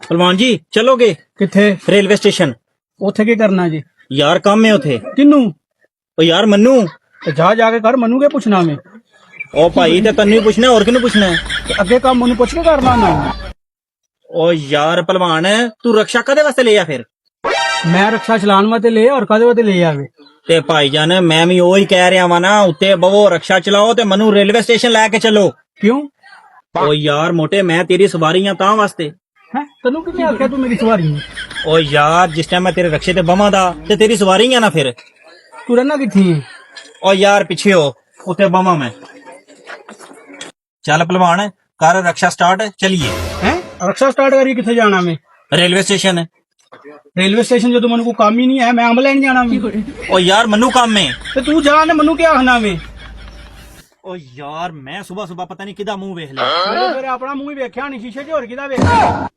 ਭਲਵਾਨ ਜੀ ਚਲੋਗੇ ਕਿੱਥੇ? Railway station? ਉੱਥੇ ਕੀ ਕਰਨਾ ਜੀ? ਯਾਰ ਕੰਮ ਹੈ ਉਥੇ। ਕਿੰਨੂੰ? ਉਹ ਯਾਰ ਮੰਨੂ। ਤੇ ਜਾ ਕੇ ਕਰ, ਮੈਨੂੰ ਕੀ ਪੁੱਛਣਾ ਮੈਂ? ਉਹ ਭਾਈ ਤੇ ਤੈਨੂੰ ਹੀ ਪੁੱਛਣਾ, ਹੋਰ ਕਿਹਨੂੰ ਪੁੱਛਣਾ ਹੈ? ਤੇ ਅੱਗੇ ਕੰਮ ਮੈਨੂੰ ਪੁੱਛ ਕੇ ਕਰਨਾ ਨਾ। ਉਹ ਯਾਰ ਭਲਵਾਨ ਤੂੰ ਰਕਸ਼ਾ ਕਦੇ ਵਾਸਤੇ ਲਿਆ ਫਿਰ? ਮੈਂ ਰਕਸ਼ਾ ਚਲਾਉਣ ਵਾਸਤੇ ਲਿਆ, ਔਰ ਕਦੇ ਵਾਸਤੇ ਲੈ ਆਵੇ? ਤੇ ਭਾਈਜਾਨ ਮੈਂ ਵੀ ਉਹੀ ਕਹਿ ਰਿਹਾ ਵਾਂ ਨਾ, ਉੱਤੇ ਬਵੋ ਰਕਸ਼ਾ ਚਲਾਓ ਤੇ ਮੈਨੂੰ ਰੇਲਵੇ ਸਟੇਸ਼ਨ ਲੈ ਕੇ ਚੱਲੋ। ਕਿਉਂ? ਉਹ ਯਾਰ ਮੋਟੇ ਮੈਂ ਤੇਰੀ ਸਵਾਰੀ ਆ ਤਾਂ ਵਾਸਤੇ। ਹੈ ਤੈਨੂੰ ਕਿਹਨੇ ਆਖਿਆ ਤੂੰ ਮੇਰੀ ਸਵਾਰੀ ਹੈ? ਉਹ ਯਾਰ ਜਿਸ ਟਾਈਮ ਮੈਂ ਤੇਰੇ ਰਕਸ਼ੇ ਤੇ ਬਵਾਂ ਦਾ ਤੇ ਤੇਰੀ ਸਵਾਰੀ ਆ ਨਾ ਫਿਰ। ਤੂੰ ਰਹਿਣਾ ਕਿੱਥੇ ਹੈ? ਉਹ ਯਾਰ ਪਿੱਛੇ ਹੋ, ਉੱਤੇ ਬਵਾਂ ਮੈਂ। ਚੱਲ ਭਲਵਾਨ ਕਰ ਰਕਸ਼ਾ ਸਟਾਰਟ, ਚਲੀਏ। ਹੈ ਰਕਸ਼ਾ ਸਟਾਰਟ ਕਰੀ, ਕਿੱਥੇ ਜਾਣਾ ਮੈਂ? Railway station. ਰੇਲਵੇ ਸਟੇਸ਼ਨ ਜਦੋਂ ਮੈਨੂੰ ਕੋਈ ਕੰਮ ਹੀ ਨਹੀਂ ਹੈ, ਮੈਂ ਅੰਬ ਲੈਣ ਜਾਣਾ ਮੈਂ। ਉਹ ਯਾਰ ਮੈਨੂੰ ਕੰਮ ਹੈ। ਤੇ ਤੂੰ ਜਾ ਨਾ, ਮੈਨੂੰ ਕੀ ਆਖਣਾ ਮੈਂ? ਉਹ ਯਾਰ ਮੈਂ ਸਵੇਰ ਪਤਾ ਨਹੀਂ ਕਿਹਦਾ ਮੂੰਹ ਵੇਖ ਲਿਆ। ਮੇਰੇ ਆਪਣਾ ਮੂੰਹ ਹੀ ਵੇਖਿਆ ਨਹੀਂ ਸ਼ੀਸ਼ੇ 'ਚ, ਹੋਰ ਕਿਹਦਾ ਵੇਖਿਆ?